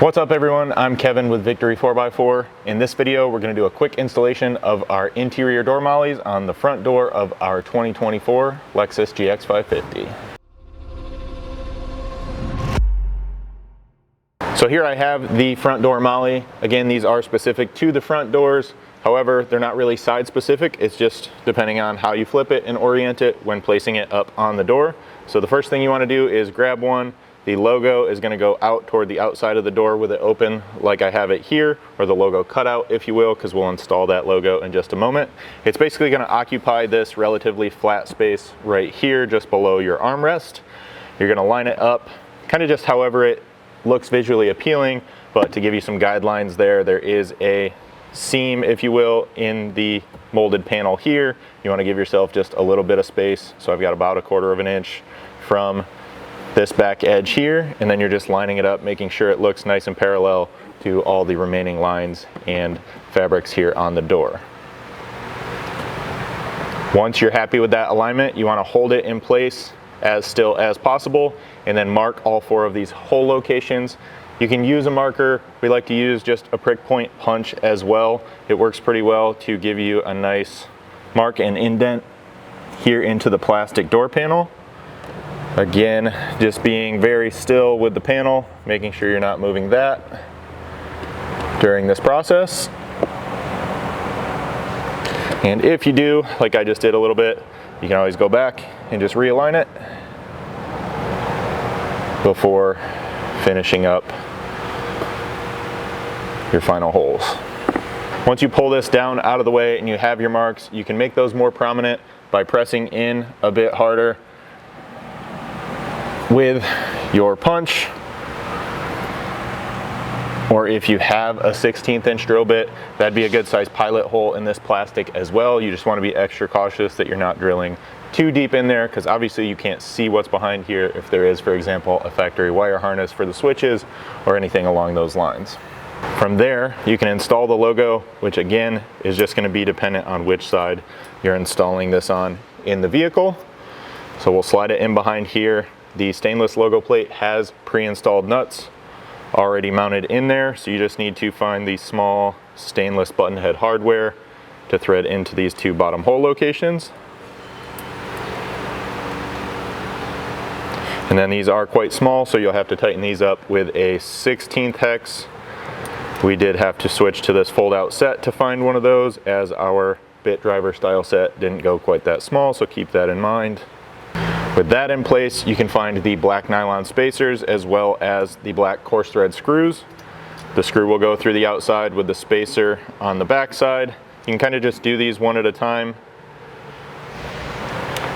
What's up everyone, I'm Kevin with Victory 4x4. In this video we're going to do a quick installation of our interior door mollies on the front door of our 2024 Lexus GX550. So here I have the front door molly. Again, these are specific to the front doors. However, they're not really side specific. It's just depending on how you flip it and orient it when placing it up on the door. So the first thing you want to do is grab one. The logo is going to go out toward the outside of the door with it open like I have it here, or the logo cutout if you will, because we'll install that logo in just a moment. It's basically going to occupy this relatively flat space right here just below your armrest. You're going to line it up kind of just however it looks visually appealing, but to give you some guidelines there is a seam, if you will, in the molded panel here. You want to give yourself just a little bit of space. So I've got about 1/4 of an inch from this back edge here, and then you're just lining it up, making sure it looks nice and parallel to all the remaining lines and fabrics here on the door. Once you're happy with that alignment, you want to hold it in place as still as possible and then mark all 4 of these hole locations. You can use a marker. We like to use just a prick point punch as well. It works pretty well to give you a nice mark and indent here into the plastic door panel. Again, just being very still with the panel, making sure you're not moving that during this process. And if you do, like I just did a little bit, you can always go back and just realign it before finishing up your final holes. Once you pull this down out of the way and you have your marks, you can make those more prominent by pressing in a bit harder with your punch, or if you have a 1/16 inch drill bit, that'd be a good size pilot hole in this plastic as well. You just want to be extra cautious that you're not drilling too deep in there, because obviously you can't see what's behind here if there is, for example, a factory wire harness for the switches or anything along those lines. From there, you can install the logo, which again is just going to be dependent on which side you're installing this on in the vehicle. So we'll slide it in behind here. The stainless logo plate has pre-installed nuts already mounted in there, so you just need to find the small stainless button head hardware to thread into these 2 bottom hole locations. And then these are quite small, so you'll have to tighten these up with a 1/16 hex. We did have to switch to this fold-out set to find one of those, as our bit driver style set didn't go quite that small, so keep that in mind. With that in place, you can find the black nylon spacers as well as the black coarse thread screws. The screw will go through the outside with the spacer on the back side. You can kind of just do these one at a time.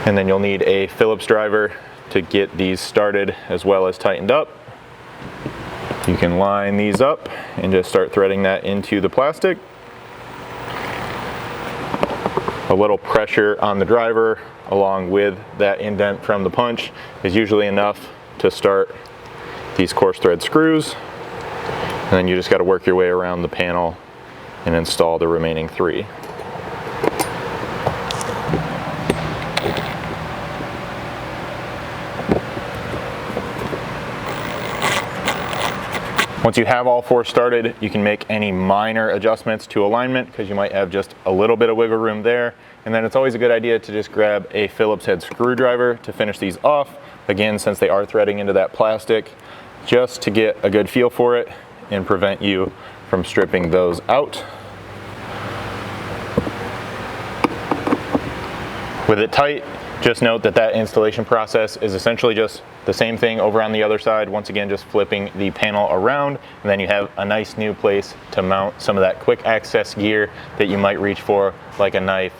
And then you'll need a Phillips driver to get these started as well as tightened up. You can line these up and just start threading that into the plastic. A little pressure on the driver along with that indent from the punch is usually enough to start these coarse thread screws. And then you just got to work your way around the panel and install the remaining 3. Once you have all 4 started, you can make any minor adjustments to alignment, because you might have just a little bit of wiggle room there. And then it's always a good idea to just grab a Phillips head screwdriver to finish these off. Again, since they are threading into that plastic, just to get a good feel for it and prevent you from stripping those out. With it tight, just note that that installation process is essentially just the same thing over on the other side. Once again, just flipping the panel around, and then you have a nice new place to mount some of that quick access gear that you might reach for, like a knife,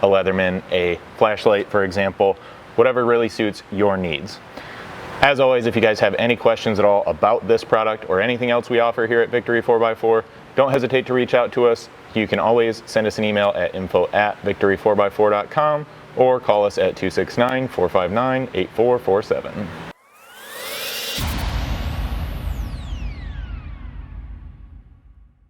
a Leatherman, a flashlight, for example, whatever really suits your needs. As always, if you guys have any questions at all about this product or anything else we offer here at Victory 4x4, don't hesitate to reach out to us. You can always send us an email at info@victory4x4.com or call us at 269-459-8447.